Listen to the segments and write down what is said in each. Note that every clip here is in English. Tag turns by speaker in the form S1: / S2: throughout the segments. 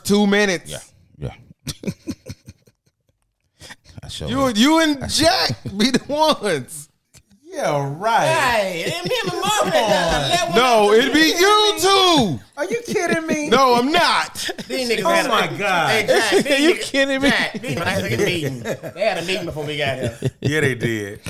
S1: 2 minutes.
S2: Yeah.
S1: You and Jack be the ones.
S3: Yeah, right.
S4: Hey, it me and my mom.
S1: No, it'd be you two.
S3: Are you kidding me?
S1: No, I'm not.
S4: These niggas
S3: Oh my God.
S4: Hey, Jack,
S2: You kidding me?
S4: Jack, these niggas meeting. They had a meeting before we got here.
S3: Yeah, they did.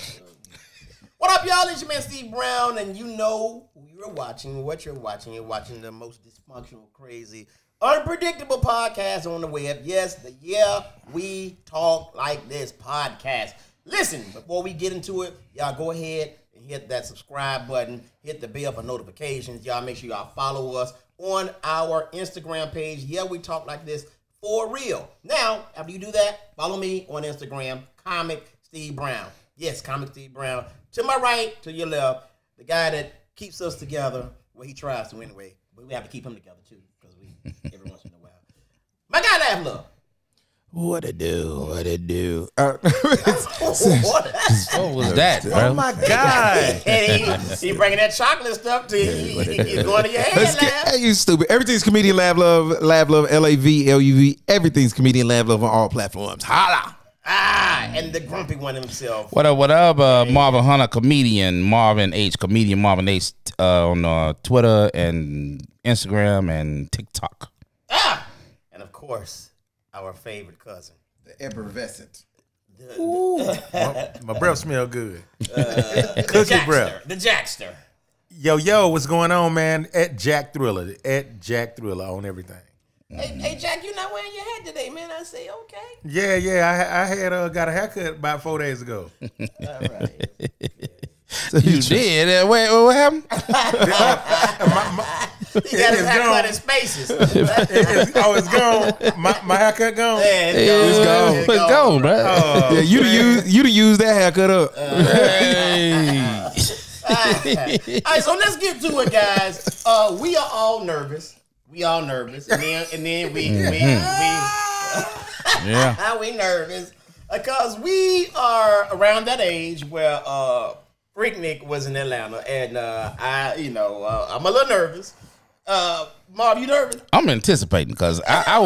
S4: What up, y'all? It's your man Steve Brown, and you know who you're watching, what you're watching. You're watching the most dysfunctional, crazy, unpredictable podcast on the web. Yes, the Yeah We Talk Like This podcast. Listen, before we get into it, y'all go ahead and hit that subscribe button. Hit the bell for notifications. Y'all make sure y'all follow us on our Instagram page. Yeah, We Talk Like This for real. Now, after you do that, follow me on Instagram, Comic Steve Brown. Yes, Comic Steve Brown. To my right, to your left, the guy that keeps us together. Well, he tries to anyway, but we have to keep him together too, because we every once in a while. My guy, Laugh Love.
S1: What it do? What it do?
S4: What
S2: was that, bro?
S3: Oh my God.
S4: he bringing that chocolate stuff to you. He's going to your head, Laugh.
S1: Hey, you stupid. Everything's Comedian Laugh Love, LAVLUV. Everything's Comedian Laugh Love on all platforms. Holla.
S4: And the grumpy one himself.
S2: What up, Marvin Hunter, comedian, Marvin H, comedian, Marvin H on Twitter and Instagram and TikTok.
S4: And of course, our favorite cousin.
S1: The effervescent.
S3: My breath smell good.
S4: Cookie breath. The Jackster.
S3: Yo, what's going on, man? At Jack Thriller on everything.
S4: Hey, Jack, you not wearing your hat today, man. I say, okay.
S3: Yeah. I had got a haircut about 4 days ago.
S4: All right.
S2: So you did? What happened?
S4: He got his haircut in spaces.
S3: It's gone. My haircut gone.
S4: Yeah,
S1: It's
S2: gone, bro.
S1: Yeah, you'd use that haircut up.
S4: All right, so let's get to it, guys. We are all nervous. We nervous, and then we we nervous because we are around that age where Freaknik was in Atlanta, and I'm a little nervous. Marv, you nervous?
S2: I'm anticipating because I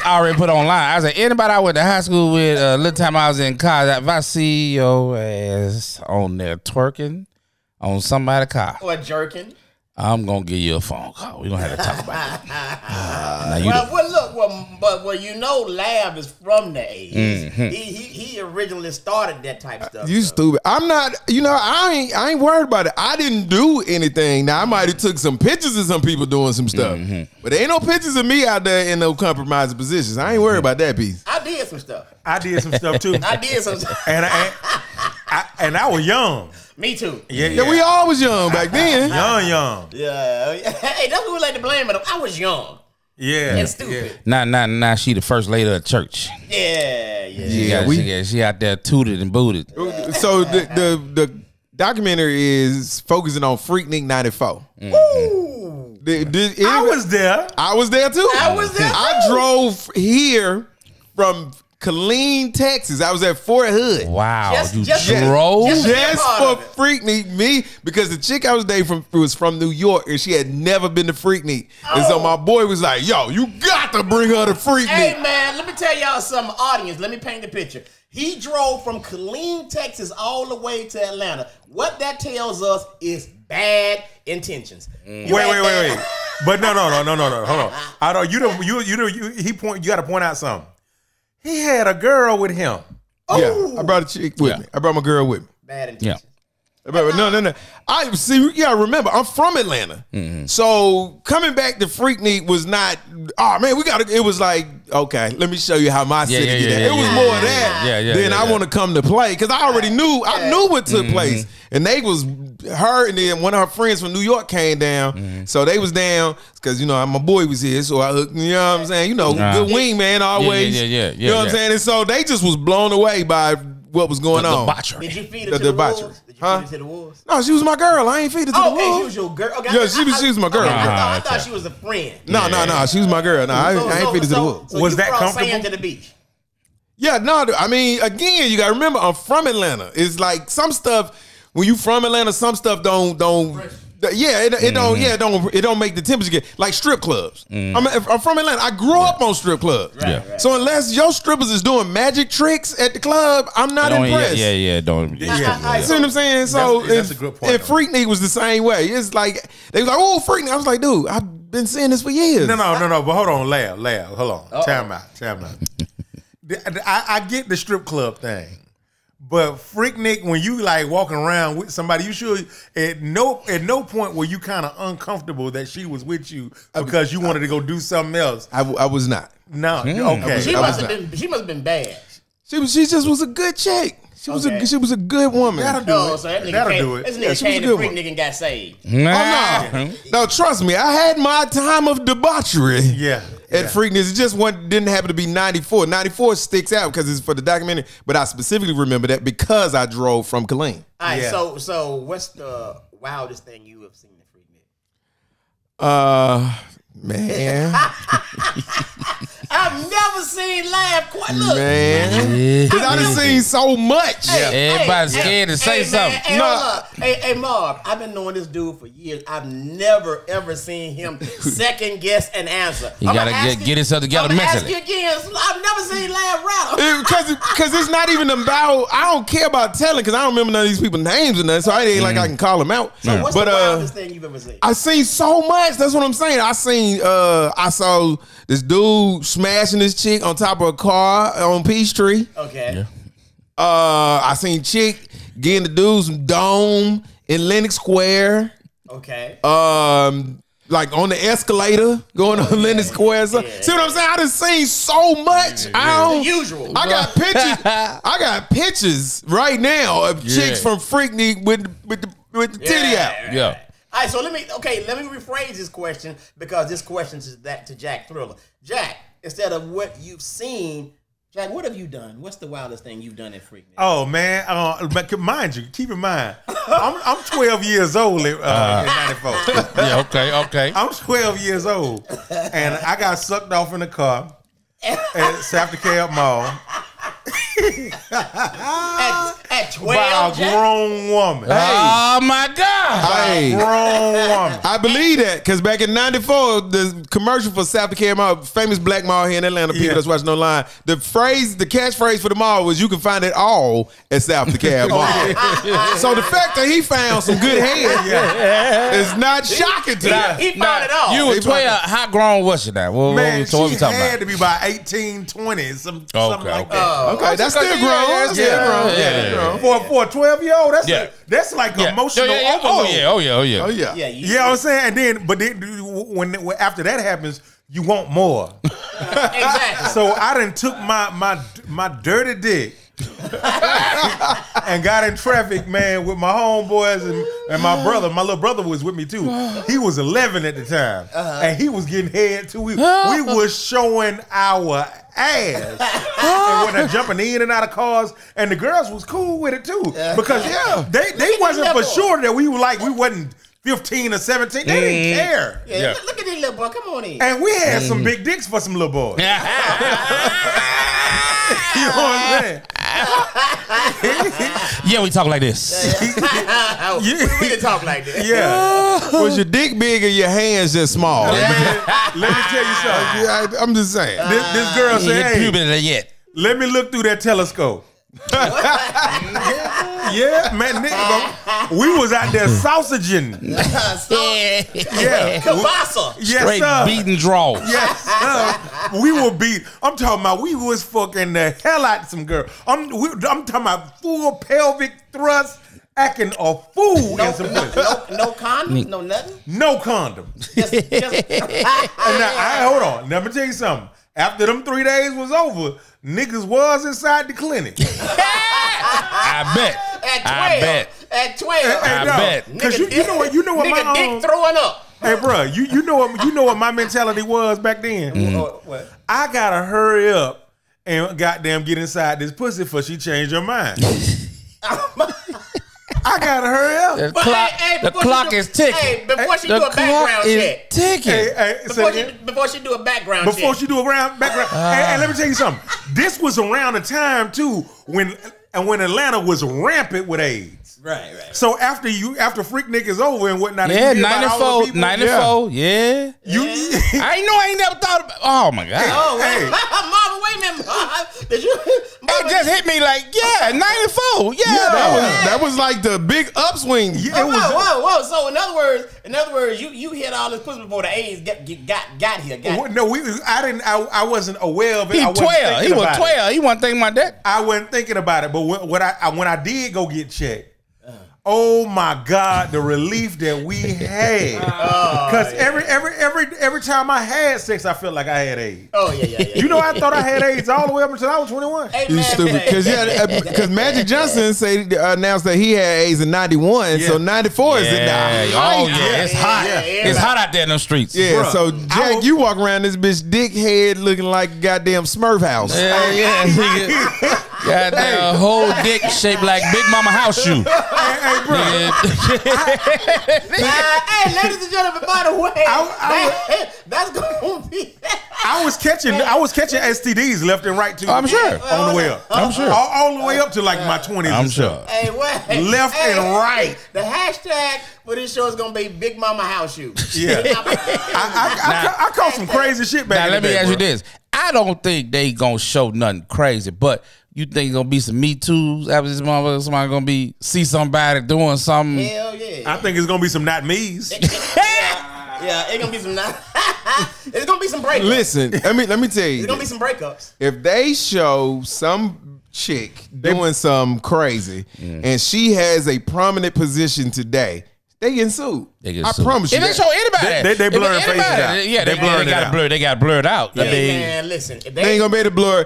S2: already put online. I said, anybody I went to high school with, little time I was in college, if I see your ass on there twerking on somebody's car
S4: Or jerking.
S2: I'm gonna give you a phone call. We don't have to talk about
S4: Well, you know, Lab is from the 80s.
S2: Mm-hmm.
S4: He originally started that type of stuff.
S1: You stupid. I'm not. I ain't worried about it. I didn't do anything. Now I might have took some pictures of some people doing some stuff, but there ain't no pictures of me out there in no compromising positions. I ain't worried about that piece.
S4: I did some stuff.
S3: I did some stuff too.
S4: I did some stuff.
S3: And I was young.
S4: Me too.
S1: Yeah, we all was young back then.
S3: Young.
S4: Yeah. Hey, that's what we like to blame it. I was young.
S3: Yeah.
S4: And stupid.
S2: Nah, she the first lady of the church.
S4: Yeah.
S2: She out there tooted and booted.
S1: So the documentary is focusing on Freaknik 94.
S4: Woo!
S3: I was there.
S1: I was there too.
S4: I
S1: drove here from Killeen, Texas. I was at Fort Hood.
S2: Wow,
S4: you
S2: drove?
S1: Just for Freaknik, me, because the chick I was dating was from New York and she had never been to Freaknik. And so my boy was like, yo, you got to bring her to Freaknik.
S4: Hey, man, let me tell y'all something, audience. Let me paint the picture. He drove from Killeen, Texas, all the way to Atlanta. What that tells us is bad intentions.
S3: Wait. But no. Hold on. I don't. You got to point out something. He had a girl with him.
S1: Yeah, I brought a chick with me. I brought my girl with me.
S4: Bad intentions.
S1: No. I see. You gotta remember, I'm from Atlanta, so coming back to Freaknik was not. Oh man, It was like, okay, let me show you how my city get at. It was more of that than I want to come to play because I already knew. I knew what took place, and they was her, and then one of her friends from New York came down, so they was down because my boy was here, so I hooked. You know what I'm saying? Good wing man always. You know what I'm saying? And so they just was blown away by what was going on.
S4: Did you feed her to the wolves? Did you feed her to the wolves?
S1: No, she was my girl. I ain't feed her to the wolves.
S4: She was your girl. Okay,
S1: yeah, she was my girl.
S4: I thought she was a friend.
S1: No, she was my girl. No, I ain't feed her to the wolves.
S4: So was that comfortable? Sand to the beach.
S1: Yeah, no. I mean, again, you gotta remember, I'm from Atlanta. It's like some stuff when you from Atlanta, some stuff don't It don't make the temperature get like strip clubs. I'm from Atlanta. I grew up on strip clubs.
S4: Right.
S1: So unless your strippers is doing magic tricks at the club, I'm not impressed.
S2: Don't.
S1: See what I'm saying? So
S3: that's a good point.
S1: And Freaknik was the same way. It's like they was like, "Oh, Freaknik." I was like, "Dude, I've been seeing this for years."
S3: No. But hold on, Lab. Hold on. Time out. I get the strip club thing. But Freaknik, when you like walking around with somebody, you should at no point were you kind of uncomfortable that she was with you because you wanted to go do something else.
S1: I was not.
S3: No, okay.
S4: She must have been bad.
S1: She just was a good chick. She was a good woman.
S3: That'll do it.
S4: So that
S3: That'll do it.
S4: This
S1: Yeah,
S4: nigga
S1: she was a
S4: came to
S1: good one.
S4: Freaknik and got saved.
S1: No, trust me. I had my time of debauchery.
S3: Yeah.
S1: At Freaknik, it just didn't happen to be 94. 94 sticks out because it's for the documentary, but I specifically remember that because I drove from Killeen.
S4: All right,
S3: Yeah.
S4: so what's the wildest thing you have seen in Freaknik?
S1: Man.
S4: I've never seen Laugh quite look.
S1: Man. Because I done seen so much.
S2: Everybody's scared to say something.
S4: Hey, hold up. Hey, Marv, I've been knowing this dude for years. I've never, ever seen him second guess an answer.
S2: You gotta get himself together mentally.
S4: Ask you again. I've never seen Laugh rattle.
S1: Because it's not even about, I don't care about telling because I don't remember none of these people's names or nothing, so I ain't like I can call them out.
S4: So what's the wildest thing you've ever seen?
S1: I seen so much. That's what I'm saying. I saw this dude smashing this chick on top of a car on Peachtree.
S4: Okay.
S2: Yeah.
S1: I seen chick getting the dude some dome in Lenox Square.
S4: Okay.
S1: Like on the escalator going on Lenox Square. So, see what I'm saying? I done seen so much.
S4: The usual.
S1: I got pictures. I got pictures right now of chicks from Freaknik with the titty out.
S2: Yeah.
S4: All right, so let me rephrase this question because this question is that to Jack Thriller. Jack, instead of what you've seen, Jack, what have you done? What's the wildest thing you've done at Freaknik?
S3: Oh man, but mind you, keep in mind, I'm 12 years old in '94.
S2: Yeah. Okay.
S3: I'm 12 years old, and I got sucked off in the car at South DeKalb Mall
S4: At 12,
S3: by a grown woman.
S2: Oh my God.
S1: Hey,
S3: Grown woman.
S1: I believe that because back in '94, the commercial for South DeKalb Mall, famous black mall here in Atlanta, people that's watching online, the catchphrase for the mall was "You can find it all at South DeKalb Mall." So the fact that he found some good head is not shocking to me.
S4: he found it all.
S2: You was 12. How grown was she now?
S3: Man,
S2: So what
S3: she
S2: we talking
S3: had
S2: about?
S3: to be about 18, 20, something like that.
S1: Okay, that's still grown. That's still grown. Yeah, grown.
S3: For a 12-year-old,
S2: Yeah.
S3: that's like emotional overload.
S2: Oh yeah.
S1: Oh yeah.
S4: Yeah,
S3: You know what I'm saying? And then, but then when after that happens, you want more.
S4: exactly.
S3: So I done took my dirty dick and got in traffic, man, with my homeboys and my brother. My little brother was with me too. He was 11 at the time, and he was getting head too. We was showing our ass, and when they're jumping in and out of cars, and the girls was cool with it too, because they wasn't for sure that we wasn't 15 or 17. They didn't care.
S4: Yeah. Look at this little boy. Come on in.
S3: And we had some big dicks for some little boys. You know what I'm saying?
S2: Yeah, we talk like this.
S4: We didn't talk like that.
S3: Yeah.
S1: Was your dick big or your hands just small?
S3: Man, let me tell you something.
S1: I'm just saying.
S3: This girl
S2: You ain't
S3: said,
S2: hit
S3: hey,
S2: puberty yet.
S3: let me look through that telescope. Yeah, man, nigga, we was out there sausaging. Yeah.
S4: Kielbasa.
S3: Yes,
S2: Straight
S3: sir.
S2: beat and draw.
S3: Yes, sir. We were beat. I'm talking about we was fucking the hell out of some girl. I'm talking about full pelvic thrust, acting a fool in some pussy.
S4: No condoms, no nothing.
S3: No condom.
S4: Just
S3: And now, hold on. Now, let me tell you something. After them 3 days was over, niggas was inside the clinic.
S2: I bet.
S4: At 12.
S2: I bet.
S4: At 12.
S2: I bet.
S3: Because you know what
S4: nigga
S3: my
S4: dick throwing up.
S3: hey, bro, you know what my mentality was back then.
S4: What?
S3: I gotta hurry up and goddamn get inside this pussy before she change her mind. I gotta hurry up.
S2: The
S4: But
S2: clock, the
S4: before
S2: clock
S4: she
S2: is ticking.
S4: Hey, before she
S2: The
S4: do a background
S2: clock is
S4: check.
S2: ticking.
S3: Hey,
S4: Before she do a background
S3: before
S4: check.
S3: she do a background, and let me tell you something. This was around the time too when Atlanta was rampant with AIDS.
S4: Right.
S3: So after Freaknik is over and whatnot,
S2: Yeah,
S3: you hear about all the
S2: 94, yeah. I ain't never thought about. Oh my God.
S4: Oh,
S3: Hey.
S4: Marvin, wait a minute, Marvin. Did you?
S2: It just hit me like, 94. Yeah.
S1: That was like the big upswing.
S3: Yeah, it was.
S4: Whoa. So in other words, you hit all this pussy before the AIDS got here.
S3: No, I wasn't aware of it.
S2: He
S3: I wasn't
S2: 12. He
S3: thinking
S2: was
S3: about
S2: 12. He wasn't thinking about that.
S3: I wasn't thinking about it, but when I did go get checked, oh my God, the relief that we had! Because every time I had sex, I felt like I had AIDS.
S4: Oh yeah.
S3: You know, I thought I had AIDS all the way up until I was 21.
S4: Hey,
S1: You
S4: man,
S1: stupid. Because Magic Johnson announced that he had AIDS in 91, so 94 is in the height.
S2: Oh yeah, it's hot.
S3: Yeah.
S2: It's hot out there in them streets.
S1: Yeah,
S3: Bruh,
S1: so Jack, you walk around this bitch dick head looking like a goddamn Smurf house.
S2: Yeah. Nigga. Goddamn whole dick shaped like Big Mama house shoe.
S3: Hey, bro.
S4: Hey, ladies and gentlemen, by the way, that's gonna be.
S3: I was catching STDs left and right too.
S2: I'm sure.
S3: On the way up.
S2: I'm sure.
S3: All the way up to like my 20s.
S2: I'm
S3: and
S2: sure.
S3: stuff.
S4: Hey, wait.
S3: Left and right.
S4: The hashtag for this show is gonna be Big Mama House Shoe.
S3: Yeah. I caught some crazy shit back
S2: Now
S3: in
S2: let
S3: the
S2: me
S3: day,
S2: ask you
S3: bro.
S2: this. I don't think they gonna show nothing crazy, but you think gonna be some Me Too's after this motherfucker? Somebody gonna see somebody doing something?
S4: Hell yeah.
S3: I think it's gonna be some not me's.
S4: Yeah, it's gonna be some. It's gonna be some breakups.
S1: Listen, let me tell you.
S4: It's gonna be some breakups.
S1: If they show some chick doing some crazy and she has a prominent position today, they getting sued. I promise you.
S2: If they show anybody,
S3: They blurring faces out.
S2: Yeah, they
S3: blurring it
S2: got
S3: out.
S2: blurred. They got blurred out.
S4: Yeah,
S2: I mean,
S4: man, listen. If
S1: They ain't gonna be able to blur.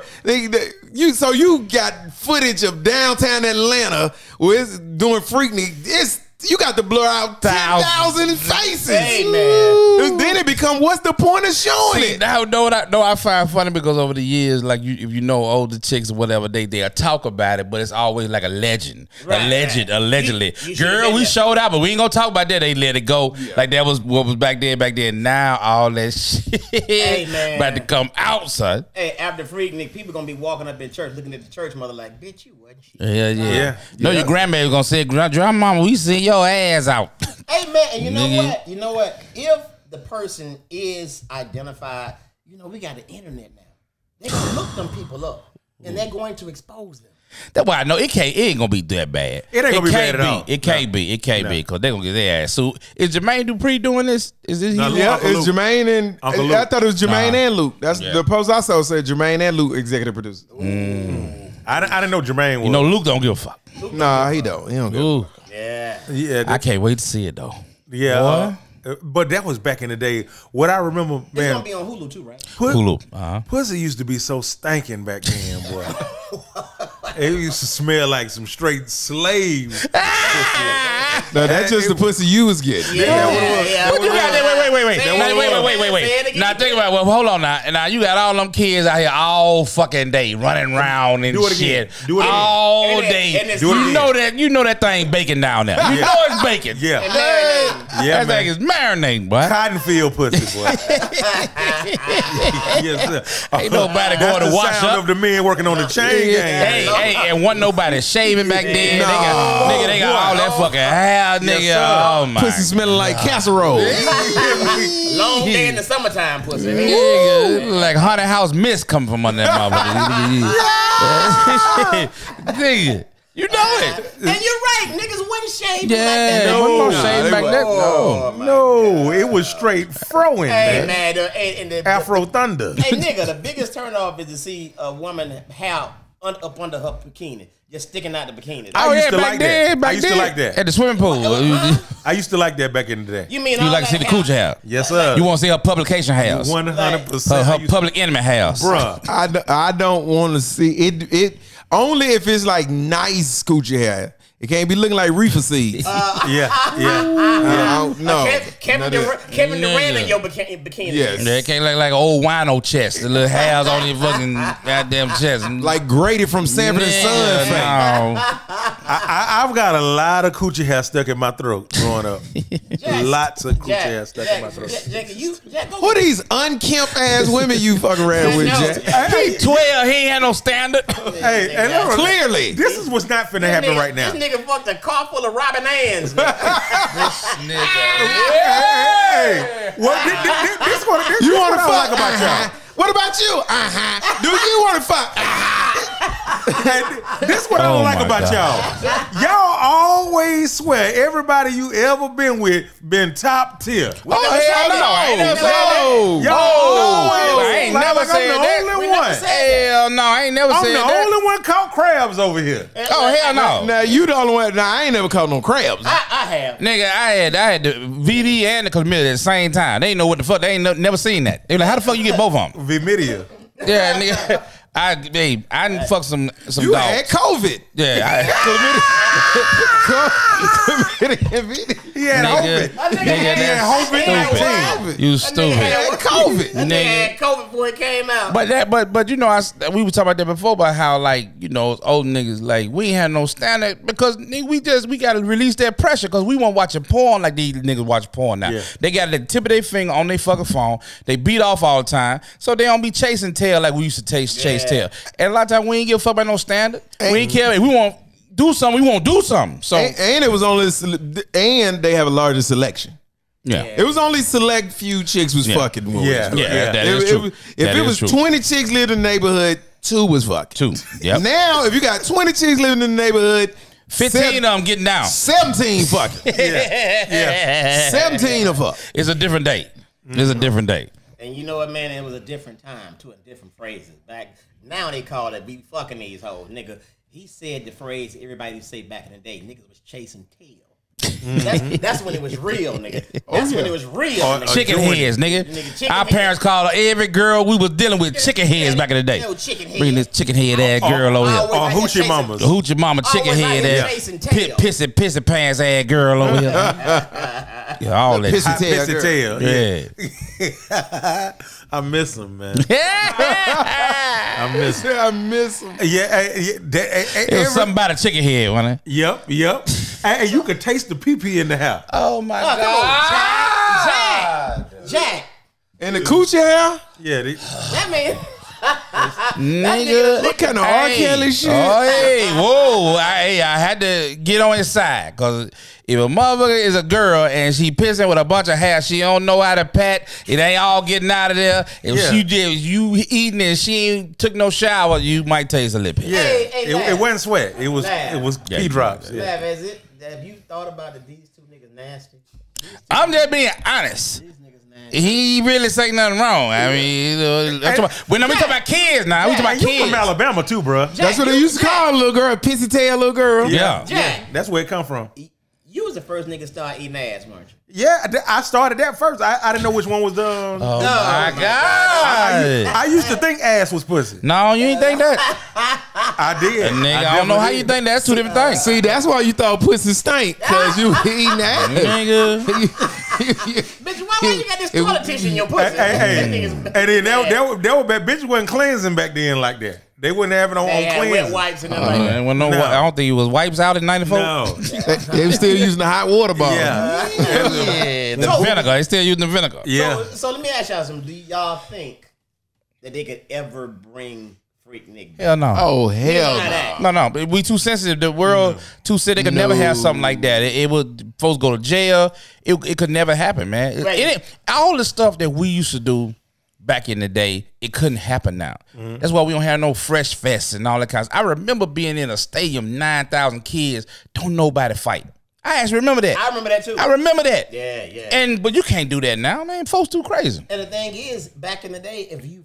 S1: So you got footage of downtown Atlanta where it's doing Freaknik. You got to blur out 10,000 faces.
S4: Hey, man.
S1: Then it become, what's the point of showing
S2: see,
S1: it?
S2: now, I find funny because over the years, like if you know older chicks or whatever, they'll talk about it, but it's always like a legend, allegedly.
S4: You
S2: Girl, we showed out, but we ain't gonna talk about that. They let it go, like that was what was back then. Now all that shit
S4: man.
S2: about to come out, son.
S4: Hey, after Freaknik, people gonna be walking up in church looking at the church mother like, bitch, you wasn't shit.
S2: Yeah. No, your grandma was gonna say, "Grandmama, we see your ass out."
S4: Hey man, and you know what? If the person is identified, we got the internet now. They gonna look them people up, and they're going to expose them.
S2: That's why I know it ain't gonna be that bad.
S3: It ain't gonna be bad at all.
S2: It can't be because they gonna get their ass. So is Jermaine Dupri doing this? Is this?
S3: No,
S1: Yeah,
S3: Uncle
S1: it's
S3: Luke.
S1: Jermaine and
S3: Uncle Luke.
S1: I thought it was Jermaine and Luke. That's
S2: Yeah.
S1: the post I saw said Jermaine and Luke executive producers.
S3: I didn't know Jermaine was.
S2: You know, Luke don't give a fuck.
S1: Nah, he don't. He don't.
S2: Ooh,
S4: Yeah.
S2: I can't wait to see it though.
S3: Yeah. But that was back in the day. What I remember,
S4: It's
S3: man,
S4: gonna be on Hulu too, right?
S2: Hulu.
S3: pussy used to be so stinking back then, boy. It used to smell like some straight slaves.
S1: No, that's just the pussy you was getting.
S4: Yeah.
S2: What you got there? Wait.
S4: Say it
S2: Wait.
S4: again.
S2: Now think about it. Well, hold on now. Now you got all them kids out here all fucking day running around and
S3: Do it
S2: shit.
S3: again. Do it again.
S2: All
S4: And
S2: day.
S4: it's-
S3: Do it again.
S2: You know that thing baking down there. You
S3: Yeah.
S2: know it's baking.
S3: Yeah.
S2: That
S3: Yeah,
S2: thing
S3: man.
S2: is marinating, boy.
S3: Cottonfield pussy, boy. Yes, sir.
S2: Ain't nobody
S3: That's
S2: going to
S3: the
S2: wash
S3: sound
S2: up.
S3: of the men working on the chain gang.
S2: Hey, and wasn't nobody shaving back then.
S1: No.
S2: They got all that fucking hair, nigga.
S3: sir.
S2: Oh my.
S1: Pussy smelling like casserole.
S4: Long day in the summertime, pussy.
S2: Nigga, like haunted house mist coming from under that motherfucker. Nigga, you know it.
S4: And you're right, niggas wasn't shaving
S2: Yeah,
S4: like that.
S2: wasn't no
S3: No,
S2: shade
S1: they
S2: back
S1: was-
S2: then.
S4: Oh, my
S3: No, it was straight throwing,
S4: Hey
S3: man.
S4: man, and the
S3: Afro Thunder.
S4: hey nigga, the biggest turnoff is to see a woman hair up under her bikini, just sticking out the bikini.
S3: I used to
S2: back
S3: like
S2: then,
S3: that.
S2: back
S3: I used to
S2: then.
S3: like that.
S2: At the swimming pool.
S3: I used to like that back in the day.
S4: You mean
S2: You
S4: all
S2: like to see
S4: that
S2: the coochie hair.
S3: Yes, sir.
S2: You want to see her publication house.
S3: 100%.
S2: Her public enemy house.
S3: Bruh.
S1: I don't want to see it. It only if it's like nice coochie hair. It can't be looking like reefer seeds.
S3: Yeah.
S1: No.
S4: Kevin Durant in your bikini.
S1: Yes.
S2: Yeah, it can't look like an old wino chest. The little hairs on your fucking goddamn chest.
S1: Like Grady from Sanford and Son. fame.
S2: No.
S3: I've got a lot of coochie hair stuck in my throat growing up. Lots of coochie hair stuck in my throat.
S1: Who are these unkempt ass women you fucking around with, Jack?
S2: He 12, he ain't had no standard.
S3: Hey, and look,
S1: Clearly.
S3: this is what's not finna happen right now.
S4: This nigga fucked a car full of Robin Anns.
S2: This nigga.
S3: Hey, well, this what
S1: You want to
S3: I
S1: fuck?
S3: like about y'all.
S1: What about you? Do you want to fuck?
S3: This what I don't like about y'all. Y'all always swear everybody you ever been with been top tier.
S2: Oh, hell no. I ain't never said that.
S3: Y'all always
S2: I ain't never said
S3: I'm
S2: that.
S3: the only one.
S2: Hell no, I ain't never
S3: I'm
S2: said
S3: the
S2: that.
S3: only one caught crabs over here.
S2: Oh, hell no.
S1: Now you the only one. Nah, I ain't never caught no crabs.
S4: I have.
S2: Nigga, I had the VD and the chlamydia at the same time. They ain't know what the fuck. They ain't never seen that. They like, how the fuck you get both of them?
S3: Vimidia.
S2: Yeah, nigga. I done fucked some
S1: You
S2: dogs.
S1: had COVID.
S2: Yeah, I
S3: He had
S2: nigga,
S3: COVID.
S2: nigga, that's
S3: COVID-19.
S2: stupid. You stupid.
S1: had COVID.
S4: That nigga
S2: Nigga.
S4: had COVID before it came out.
S2: But you know, we were talking about that before about how like you know old niggas like we ain't had no standard because nigga, we gotta release that pressure because we want watching porn like these niggas watch porn now.
S3: Yeah.
S2: They got the tip of their finger on their fucking phone. They beat off all the time, so they don't be chasing tail like we used to chase tail. And a lot of times we ain't give a fuck about no standard. We ain't care. If we want do something, we won't do something. So
S1: And it was only, and they have a larger selection.
S2: yeah.
S1: It was only select few chicks was fucking movies.
S3: Yeah.
S2: Yeah, that is true.
S1: If it was 20 chicks living in the neighborhood, 2 was fucking.
S2: 2. Yep.
S1: Now, if you got 20 chicks living in the neighborhood,
S2: 15 of them getting down.
S1: 17 fucking.
S3: Yeah.
S1: 17 of fuck.
S2: It's a different date. It's a different date.
S4: And you know what, man? It was a different time, too, and different phrases. Back now they call it, be fucking these hoes. Nigga, he said the phrase everybody used to say back in the day, niggas was chasing tail. That's when it was real, nigga. That's when it was real, nigga.
S2: Chicken heads, nigga.
S4: chicken
S2: Our
S4: heads.
S2: parents called every girl we was dealing with chicken heads back in the day.
S4: Yo, chicken head.
S2: Bring this chicken head ass girl over here.
S4: Always like
S3: Hoochie
S4: chasing-
S3: mamas.
S2: The hoochie mama chicken
S4: Always
S2: head
S4: like
S2: ass,
S4: chasing tail.
S2: pissy pants ass girl over here. Yeah, all that.
S1: Pissy tail.
S3: Pissy tail.
S2: Yeah.
S3: I miss him, man.
S2: Yeah.
S3: I miss him.
S1: I miss them.
S2: It was something about a chicken head, wasn't it?
S3: Yep. And you could taste the pee-pee in the house.
S2: Oh my
S4: Come on, Jack.
S1: And the coochie hair?
S3: Yeah.
S4: That man.
S2: Nigga,
S1: What kind of R. Kelly shit?
S2: Oh, hey, whoa. I had to get on his side. Because if a motherfucker is a girl and she pissing with a bunch of hair, she don't know how to pat, it ain't all getting out of there. If you eating and she ain't took no shower, you might taste a lip hit.
S3: Yeah.
S4: Hey,
S3: It wasn't sweat. It was
S4: Laugh.
S3: pee drops. Yeah.
S4: Laugh, has it? Have you thought about that these two niggas nasty?
S2: I'm just being honest.
S4: These niggas nasty.
S2: He really say nothing wrong. I mean, we talking about kids now. We talking about
S3: You
S2: kids.
S3: from Alabama too, bro.
S1: That's what they used to call a little girl, pissy tail little girl.
S2: Yeah.
S4: Jack,
S3: That's where it come from.
S4: you was the first nigga to start eating ass, weren't you?
S3: Yeah, I started that first. I didn't know which one was the.
S2: Oh my God.
S3: I used to think ass was pussy.
S2: No, you ain't think that?
S3: I did.
S2: Nigga, I don't know how you think that's two different things.
S1: See, that's why you thought pussy stink, because you eating that.
S2: Nigga.
S4: Bitch, why you got this toilet tissue in your pussy?
S3: Hey.
S4: These niggas
S3: And then that bad bitches wasn't cleansing back then like that. They wouldn't have it on
S4: they had wet
S3: cleansing.
S4: wipes and everything.
S2: I don't think it was wipes out in 94.
S3: No.
S1: They were still using the hot water bottle.
S3: Yeah.
S2: Yeah, the vinegar. They still using the vinegar.
S3: Yeah.
S4: So let me ask y'all something. Do y'all think that they could ever bring Freaknik back?
S2: Hell no.
S1: Oh, hell no.
S2: No, but we too sensitive. The world too sensitive. They could never have something like that. It would folks go to jail. It could never happen, man.
S4: Right.
S2: All the stuff that we used to do back in the day, it couldn't happen now. That's why we don't have no fresh fests and all that kind of stuff. I remember being in a stadium, 9,000 kids, don't nobody fight. I actually remember that.
S4: I remember that too.
S2: I remember that.
S4: Yeah.
S2: But you can't do that now, man. Folks too crazy.
S4: And the thing is, back in the day, if you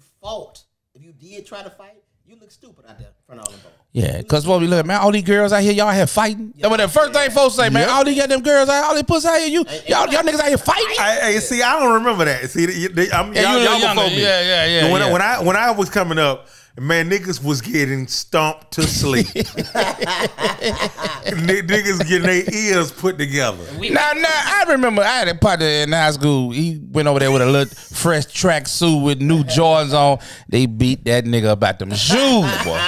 S4: did try to fight, you look stupid out there in front of all the folks.
S2: Yeah, because what we look at, man, all these girls out here, y'all here fighting. Yeah, but the first thing folks say, man, all these goddamn girls out, all these pussies out here, y'all niggas out here fighting.
S3: See, I don't remember that. See, y'all
S2: younger.
S3: before me.
S2: Yeah.
S3: When I was coming up, Man, niggas was getting stomped to sleep. Niggas getting their ears put together.
S2: Now, I remember I had a partner in high school. He went over there with a little fresh track suit with new Jordans on. They beat that nigga about them shoes, boy.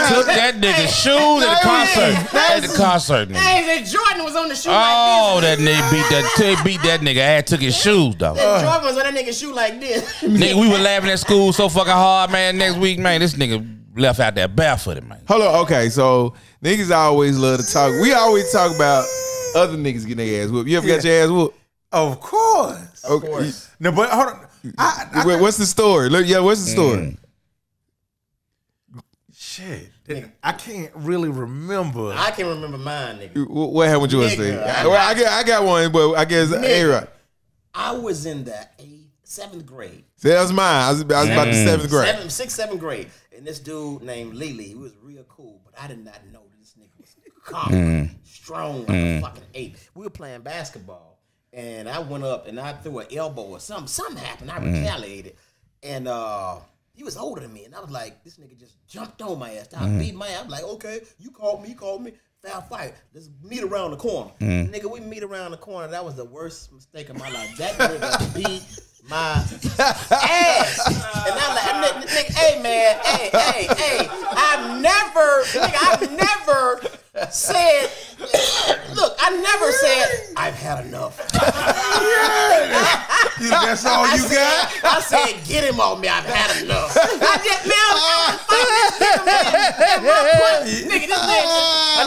S2: Took that nigga's shoes at the concert. At the concert, nigga.
S4: Hey, that Jordan was on the shoe like
S2: that nigga beat that nigga ass, took his shoes, though.
S4: this. Jordan was on that nigga's shoe like this.
S2: Nigga, we were laughing at school so fucking hard, man. Next week, man, this nigga left out there barefooted, man.
S1: Hold on, okay, so niggas always love to talk. We always talk about other niggas getting their ass whooped. You ever got your ass whooped?
S3: Of course.
S1: Okay.
S4: Of course.
S3: No, but hold on.
S1: Wait, what's the story? Look, yeah, what's the story?
S3: Shit. I can't really remember.
S4: I can remember mine, nigga.
S1: What happened with yours? I got one, but I guess A-Rod.
S4: I was in the 7th grade.
S1: See, that was mine. I was about the 7th grade.
S4: 7th grade. And this dude named Lily, he was real cool, but I did not know this nigga was calm, strong like a fucking ape. We were playing basketball, and I went up and I threw an elbow or something. Something happened. I retaliated. And he was older than me, and I was like, this nigga just jumped on my ass. I beat my ass. I was like, okay, you called me. Foul fight. Let's meet around the corner. Nigga, we meet around the corner. That was the worst mistake of my life. That nigga beat my ass. And I'm like, nigga, hey, man, hey. I've never said, look, I never said, I've had enough.
S3: That's all you got?
S4: I said, get him off me. I've had enough. A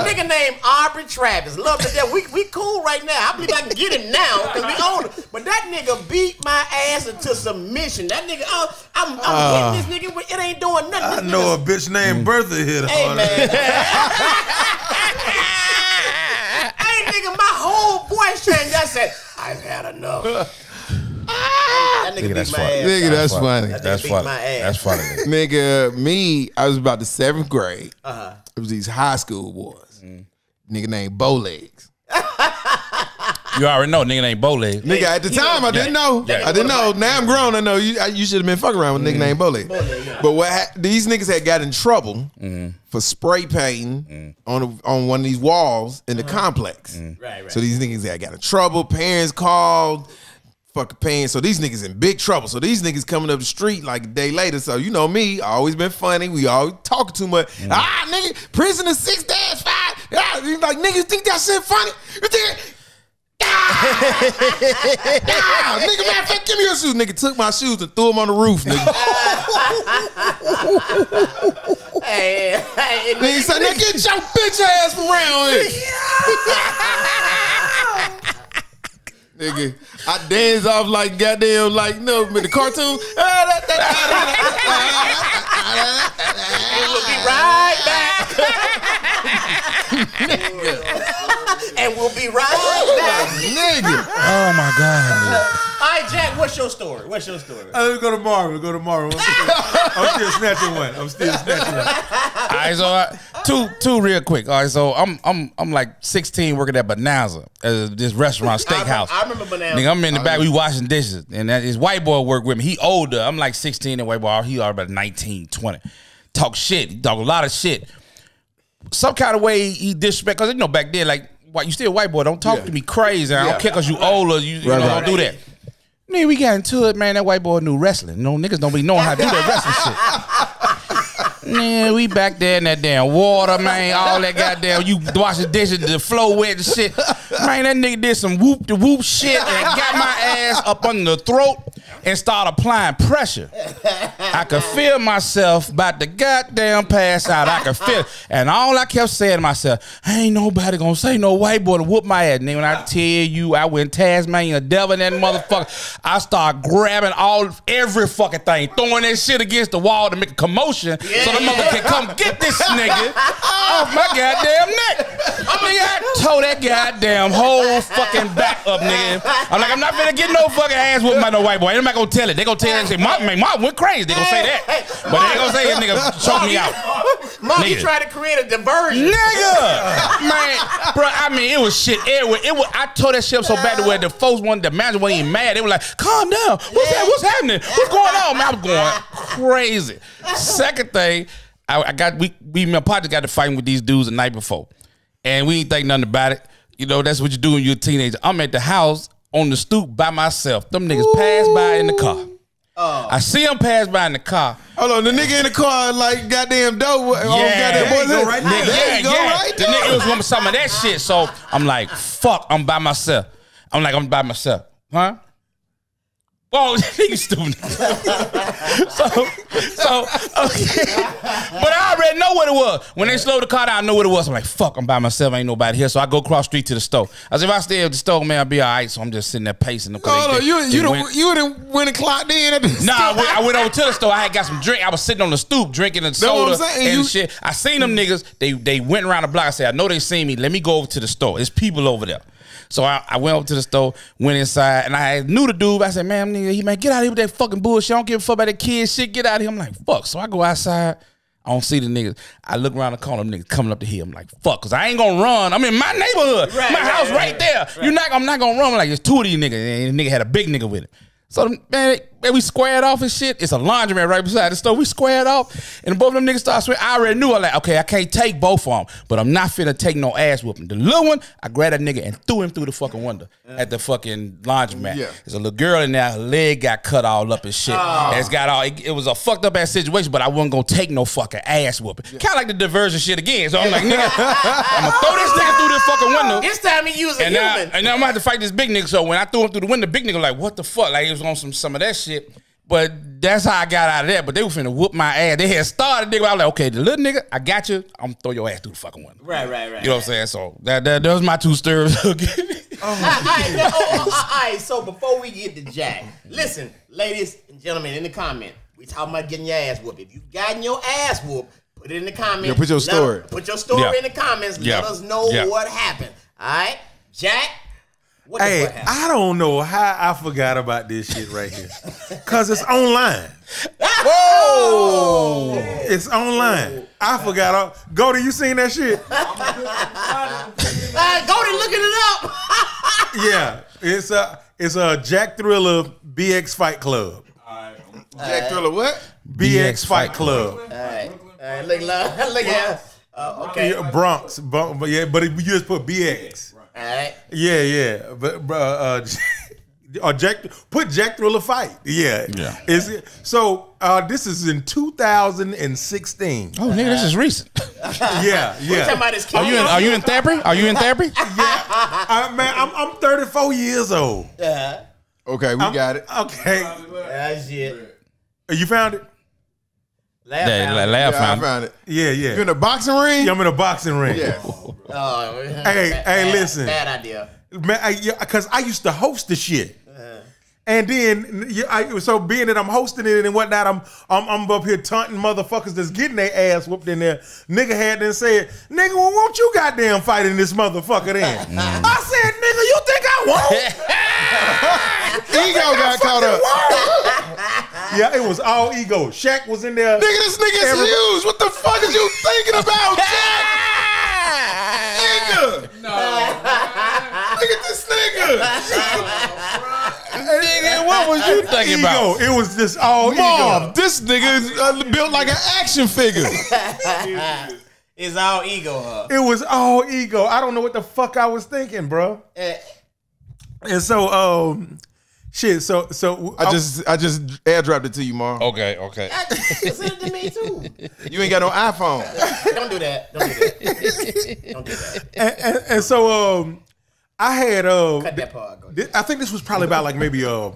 S4: nigga named Aubrey Travis. Love to death. We cool right now. I believe I can get him now because we own him. But that nigga beat my ass into submission. That nigga, I'm hitting this nigga, but it ain't doing nothing.
S3: I know a bitch named Bertha hit
S4: Hey,
S3: hard.
S4: man. Hey, nigga, my whole voice changed. I said, I've had enough. That nigga beat my ass.
S1: Nigga, that's funny.
S2: That's funny. That's funny.
S1: Nigga, I was about the 7th grade. It was these high school boys. Nigga named Bowlegs.
S2: You already know nigga named Bowlegs.
S1: Nigga, at the time, I didn't know. I didn't know. Now I'm grown. I know you should have been fucking around with a nigga named Bowlegs. But these niggas had got in trouble for spray painting on one of these walls in the complex.
S4: Right.
S1: So these niggas had got in trouble. Parents called. Fucking paying. So these niggas in big trouble. So these niggas coming up the street like a day later. So you know me, I always been funny. We always talking too much. Nigga, prisoner 6-5. Like, niggas think that shit funny? You think nigga, man, give me your shoes. Nigga took my shoes and threw them on the roof, nigga.
S4: Hey,
S1: Nigga said, now get your bitch ass from around here. Nigga, I dance off like goddamn, like, no, with the cartoon.
S4: we'll be right back. And we'll be right back.
S1: Nigga.
S2: Oh my God.
S4: All right, Jack, what's your story?
S3: Let's go tomorrow. I'm still snatching one. All
S2: right, so two real quick. All right, so I'm like 16 working at Bonanza, this restaurant steakhouse.
S4: I remember Bonanza.
S2: Nigga, I'm in the back, we washing dishes, and this white boy work with me. He older. I'm like 16 and white boy. He already about 19, 20. Talk shit. He talk a lot of shit. Some kind of way he disrespect, because you know back then, like, you still a white boy. Don't talk to me crazy. I don't care because you older. You know, don't do that. Nigga, we got into it, man. That white boy knew wrestling. You know, niggas don't be knowing how to do that wrestling shit. Man, we back there in that damn water, man. All that goddamn, you wash the dishes, the floor wet and shit. Man, that nigga did some whoop shit and got my ass up under the throat and started applying pressure. I could feel myself about to goddamn pass out. I could feel it. And all I kept saying to myself, ain't nobody gonna say no white boy to whoop my ass. Nigga, when I tell you I went Tasmanian devil in that motherfucker, I started grabbing every fucking thing, throwing that shit against the wall to make a commotion so the mother can come get this nigga off my goddamn neck. I tore that goddamn whole fucking back up, nigga. I'm like, I'm not finna get no fucking ass whooped by no white boy. Ain't nobody gonna tell it. They gonna tell it and say, Mom went crazy. They gonna say that. But they gonna say this nigga choked me out.
S4: Mom, you tried to create a diversion.
S2: Nigga! Man, bro, I mean, it was shit everywhere. I tore that shit up so bad to where the folks wanted, the manager wasn't even mad. They were like, calm down. What's that? What's happening? What's going on? Man, I was going crazy. Second thing, me and my partner got to fighting with these dudes the night before. And we ain't think nothing about it. You know, that's what you do when you're a teenager. I'm at the house on the stoop by myself. Them niggas pass by in the car. I see them pass by in the car.
S1: Hold on, the nigga in the car like goddamn dope.
S2: Yeah,
S1: there you go
S2: right
S1: there. There you go right
S2: there. The nigga was with some of that shit. So I'm like, fuck, I'm by myself. I'm by myself. Huh? Whoa, you stupid. so, okay. But I already know what it was. When they slowed the car down, I know what it was. I'm like, fuck, I'm by myself. Ain't nobody here. So I go across the street to the store. I said, if I stay at the store, man, I'll be all right. So I'm just sitting there pacing.
S1: You done went and clocked in at the store.
S2: Nah, I went over to the store. I had got some drink. I was sitting on the stoop drinking and soda and shit. I seen them niggas. They went around the block. I said, I know they seen me. Let me go over to the store. There's people over there. So I went over to the store, went inside, and I knew the dude. I said, man, nigga, man, get out of here with that fucking bullshit. I don't give a fuck about that kid shit. Get out of here. I'm like, fuck. So I go outside. I don't see the niggas. I look around the corner, them niggas coming up to here. I'm like, fuck, because I ain't going to run. I'm in my neighborhood. My house right there. Right. I'm not going to run. I'm like, there's two of these niggas. And the nigga had a big nigga with him. So, man, we squared off and shit. It's a laundromat right beside the store. We squared off, and both of them niggas started swearing. I already knew. I like, okay, I can't take both of them, but I'm not finna take no ass whooping. The little one, I grabbed that nigga and threw him through the fucking window at the fucking laundromat. Yeah. There's a little girl in there. Her leg got cut all up and shit. It's got all. It was a fucked up ass situation, but I wasn't gonna take no fucking ass whooping. Kind of like the diversion shit again. So I'm like, nigga, I'm gonna throw this nigga through this fucking window.
S4: This time he used a human.
S2: And now I'm gonna have to fight this big nigga. So when I threw him through the window, the big nigga like, what the fuck? Like, he was on some of that shit. But that's how I got out of that. But they were finna whoop my ass. They had started, nigga. I was like, okay, the little nigga, I got you. I'm gonna throw your ass through the fucking window.
S4: Right.
S2: You know what I'm saying? So that was my two stories. All
S4: right, so before we get to Jack, listen, ladies and gentlemen, in the comment, we talking about getting your ass whooped. If you gotten your ass whooped, put it in the comments.
S1: Yeah, put your story.
S4: Put your story in the comments. Let us know what happened. All right, Jack.
S3: Hey, I don't know how I forgot about this shit right here. Because it's online.
S4: Whoa!
S3: It's online. I forgot. Goldie, you seen that shit?
S4: Goldie looking it up.
S3: Yeah. It's a Jack Thriller BX Fight Club.
S1: Jack Thriller what?
S3: BX Fight Club.
S4: All right. Look at okay.
S3: Yeah, Bronx. But you just put BX.
S4: All right.
S3: Yeah. But put Jack Thriller Fight. Yeah. So this is in 2016.
S2: Oh, nigga, this is recent.
S3: Yeah.
S2: Are you in therapy?
S3: Yeah. Man, I'm 34 years old.
S1: Okay, we got it.
S3: Okay.
S4: That's it.
S3: You found it?
S2: Lab found it.
S3: Yeah.
S1: You in a boxing ring?
S3: Yeah, I'm in a boxing ring.
S1: Yeah.
S3: Hey, listen.
S4: Bad idea.
S3: Man, because I used to host the shit. And then, so being that I'm hosting it and whatnot, I'm up here taunting motherfuckers that's getting their ass whooped in there. Nigga had then said, nigga, well, won't you goddamn fighting this motherfucker then? I said, nigga, you think I won't?
S1: Ego got caught up.
S3: Yeah, it was all ego. Shaq was in there.
S1: Nigga, this nigga's huge. What the fuck is you thinking about, Jack? Nigga. No. Look at this nigga.
S2: Nigga, what was you thinking about?
S3: It was just all ego.
S1: This nigga is built like an action figure.
S4: It's all ego, huh?
S3: It was all ego. I don't know what the fuck I was thinking, bro. And so, shit. So
S1: I just airdropped it to you, Mar.
S2: Okay.
S4: Send it to me too.
S1: You ain't got no iPhone.
S4: Don't do that.
S3: And so I had
S4: cut that part.
S3: I think this was probably about like maybe a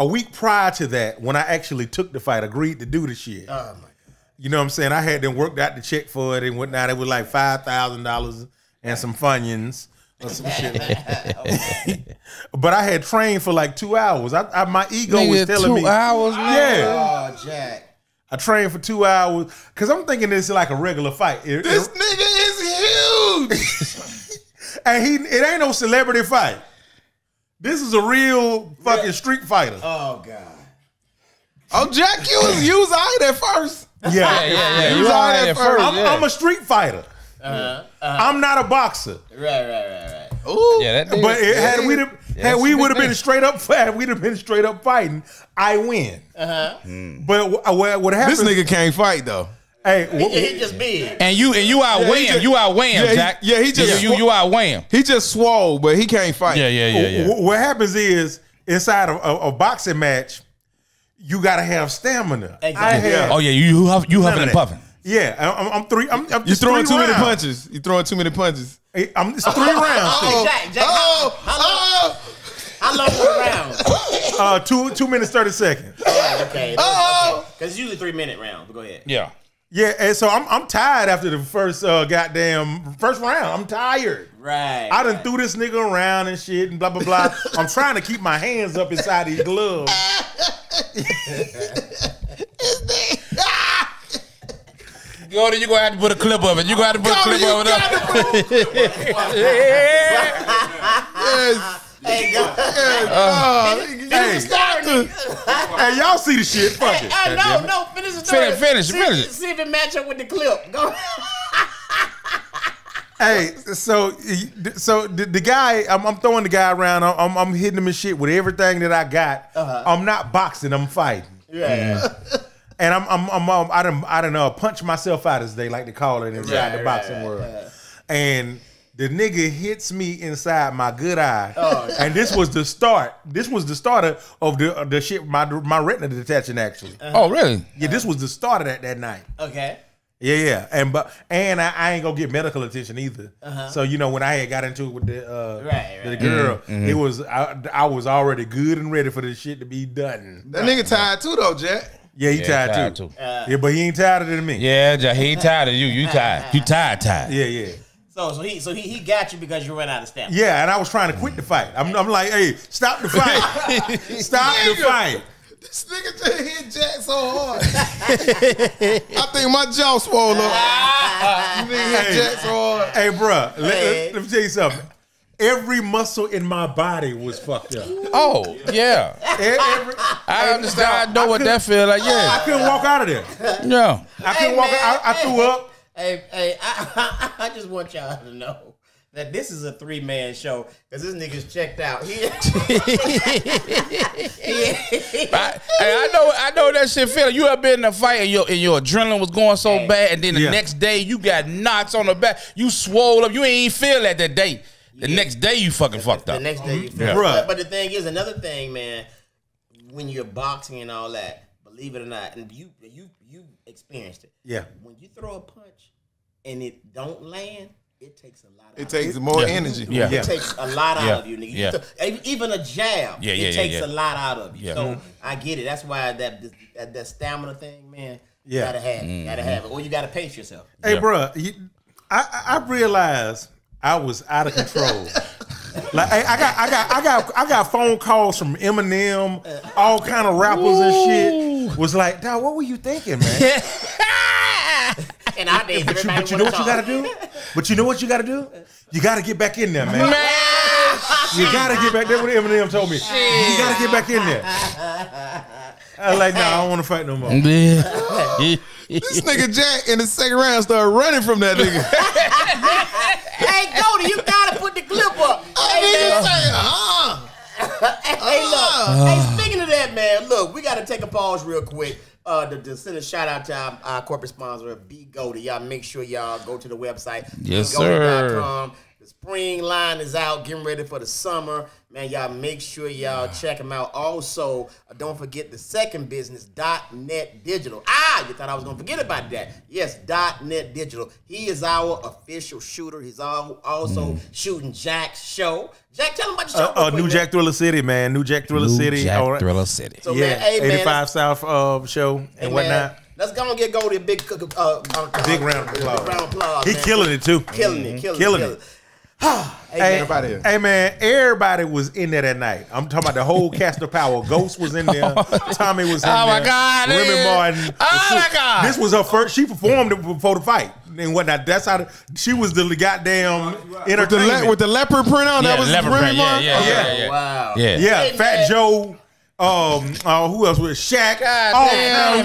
S3: week prior to that when I actually took the fight, agreed to do the shit.
S4: Oh my God.
S3: You know what I'm saying? I had them worked out the check for it and whatnot. It was like $5,000 and some Funyuns. Or some shit. But I had trained for like 2 hours. My ego was telling me
S2: 2 hours, man.
S3: Yeah.
S4: Oh, Jack.
S3: I trained for 2 hours because I'm thinking it's like a regular fight.
S1: This nigga is huge.
S3: And it ain't no celebrity fight. This is a real fucking street fighter.
S4: Oh God.
S1: Oh, Jack, you was all right at first.
S3: Yeah.
S2: You all had it first.
S3: I'm a street fighter. I'm not a boxer.
S4: Right.
S1: Ooh.
S2: Yeah, that
S3: But had we would have been straight up fighting, I win. But what happens?
S1: This nigga can't fight though.
S3: Hey,
S4: He just big.
S2: And you outweigh him. You outweigh him, Jack.
S1: He just
S2: you outweigh him.
S1: He just swole, but he can't fight.
S2: Yeah.
S3: What happens is inside of a boxing match, you gotta have stamina.
S4: Exactly.
S2: You huffing and puffing.
S3: Yeah, I'm
S1: You throwing too many
S3: rounds.
S1: punches. You throwing too many punches.
S3: It's 3 rounds.
S4: Hey, Jack, how long was the round?
S3: 2 minutes 30 seconds.
S4: Okay. Because it's usually 3-minute rounds. But go ahead.
S2: Yeah.
S3: Yeah, and so I'm tired after the first first round. I'm tired.
S4: Right.
S3: I done threw this nigga around and shit and blah blah blah. I'm trying to keep my hands up inside these gloves.
S2: Gordy, you gonna have to put a clip of it. You gonna have to put a clip of it.
S4: Hey, go.
S3: Hey, y'all see the shit? Fuck it.
S4: No. Finish the story.
S2: Finish it.
S4: See if it match up with the clip. Go.
S3: Hey, so the guy, I'm throwing the guy around. I'm hitting him and shit with everything that I got. I'm not boxing. I'm fighting.
S4: Yeah.
S3: And I done punched myself out, as they like to call it inside the boxing world. And the nigga hits me inside my good eye, and this was the start. This was the starter of the shit. My retina detaching actually.
S2: Oh, really?
S3: Yeah, this was the start of that night.
S4: Okay.
S3: Yeah, and I ain't gonna get medical attention either. So when I had got into it with the girl, it was I was already good and ready for this shit to be done.
S1: That nigga tired too though, Jack.
S3: Yeah, he tired too. Yeah, but he ain't tired than me.
S2: Yeah, Jack, he ain't tired of you. You tired. You tired.
S3: Yeah.
S4: So he got you because you ran out of stamina.
S3: Yeah, and I was trying to quit the fight. I'm like, hey, stop the fight. Stop the fight.
S1: This nigga just hit Jack so hard. I think my jaw swole up. This nigga hit Jack so hard.
S3: Hey, bro, let me tell you something. Every muscle in my body was fucked up.
S2: Oh, yeah. I understand. I know what that feel like. Yeah.
S3: I couldn't walk out of there.
S2: No.
S3: I couldn't walk out. I threw up.
S4: Hey, I just want y'all to know that this is a 3-man show because this nigga's checked out.
S2: I know that shit feel. You ever been in a fight and your adrenaline was going so bad, and then the next day you got knots on the back, you swole up, you ain't even feel that day. The next day you fucking fucked up.
S4: The next day you feel But the thing is, another thing, man, when you're boxing and all that, believe it or not, and you experienced it.
S3: Yeah.
S4: When you throw a punch and it don't land, it takes a lot.
S1: It takes more energy.
S2: Yeah.
S4: It takes a lot out of you, nigga.
S2: Yeah.
S4: Even a jab, it takes a lot out of you.
S2: Yeah.
S4: So I get it. That's why that stamina thing, man.
S3: Yeah.
S4: Gotta have it. Gotta have it, or you gotta pace yourself.
S3: Hey, bro, I realized I was out of control. Like, hey, I got phone calls from Eminem, all kind of rappers and shit. Was like, dog, what were you thinking, man?
S4: And I did.
S3: But you know what you gotta do? But you know what you gotta do? You gotta get back in there, man. You gotta get back there. What Eminem told me. You gotta get back in there. I was like, nah, I don't want to fight no more.
S1: This nigga Jack in the second round started running from that nigga.
S4: Hey, Cody, you gotta put the clip up. Hey, look. Hey, speaking of that, man, look, we gotta take a pause real quick. To send a shout out to our corporate sponsor, Be Goldie. Y'all make sure y'all go to the website.
S2: Yes, sir.
S4: The spring line is out, getting ready for the summer. Man, y'all make sure y'all check them out. Also, don't forget the second business, .net Digital. You thought I was going to forget about that. Yes, .net Digital. He is our official shooter. He's also shooting Jack's show. Jack, tell him about your show.
S3: New Jack Thriller City, man. New Jack Thriller City.
S2: Thriller City.
S4: So,
S3: yeah,
S4: man, hey,
S3: 85 South show and whatnot.
S4: Man, let's go and get Goldie a big
S3: round of applause.
S4: Big round of applause.
S3: He
S4: man.
S3: killing it too.
S4: Killing it.
S3: Hey, man, everybody was in there that night. I'm talking about the whole cast of power. Ghost was in there. Tommy was in there.
S2: Oh my God!
S3: Remy Martin.
S2: Oh my God!
S3: This was her first. She performed it before the fight and whatnot. That's how she was the goddamn entertainment
S1: with the leopard print on. That was
S2: leopard
S1: Remy
S2: print.
S1: Martin.
S2: Yeah.
S4: Wow.
S2: Yeah.
S3: Fat Joe. Who else with Shaq?
S2: Damn,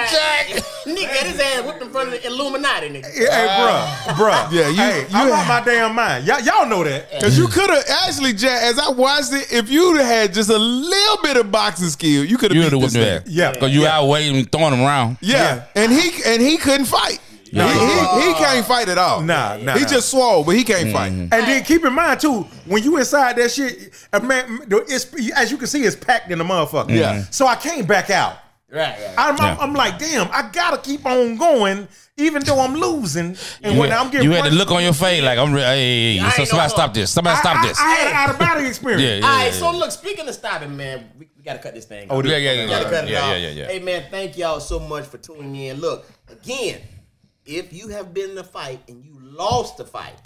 S2: Jack.
S4: Nick got his ass whipped in front of the Illuminati, nigga.
S3: Hey, bruh.
S1: Yeah,
S3: I'm out my damn mind. Y'all know that.
S1: Because you could have actually, Jack, as I watched it, if you had just a little bit of boxing skill, you could have beat this nigga.
S3: Yeah,
S2: because you out waiting and throwing him around.
S1: Yeah. And he couldn't fight. No. He can't fight at all.
S3: Nah.
S1: He just swole, but he can't fight.
S3: And then keep in mind too, when you inside that shit, man, it's, as you can see, it's packed in the motherfucker.
S1: Yeah.
S3: So I can't back out.
S4: Right.
S3: I'm like, damn, I gotta keep on going, even though I'm losing. And when I'm getting,
S2: you had the look on your face like I'm. Hey, so somebody stop this. Somebody stop this.
S3: I had an out of body experience.
S4: All right. So look, speaking of stopping, man, we gotta cut this thing.
S3: Oh,
S4: We
S2: yeah.
S4: gotta cut it off.
S2: Yeah.
S4: Hey, man, thank y'all so much for tuning in. Look, again, if you have been in a fight and you lost the fight,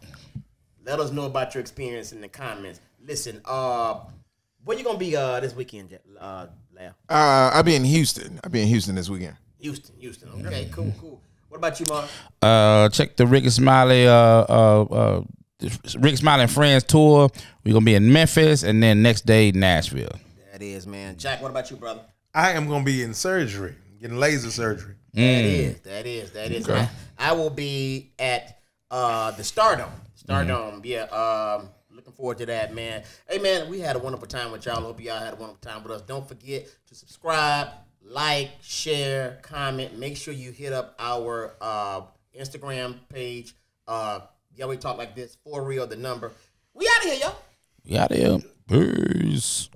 S4: let us know about your experience in the comments. Listen, where you gonna be this weekend, Lab?
S1: I'll be in Houston. I'll be in Houston this weekend.
S4: Houston. Okay, cool. What about you, Mark?
S2: Check the Rick and Smiley Rick Smiley and Friends tour. We're gonna be in Memphis and then next day Nashville.
S4: That is, man. Jack, what about you, brother?
S3: I am gonna be in surgery, getting laser surgery.
S4: That is.
S2: Okay.
S4: I will be at the Stardome. Yeah. Looking forward to that, man. Hey, man, we had a wonderful time with y'all. Hope y'all had a wonderful time with us. Don't forget to subscribe, like, share, comment. Make sure you hit up our Instagram page. Yeah, we talk like this. For real, the number. We out of here, y'all.
S2: We out of here. Peace.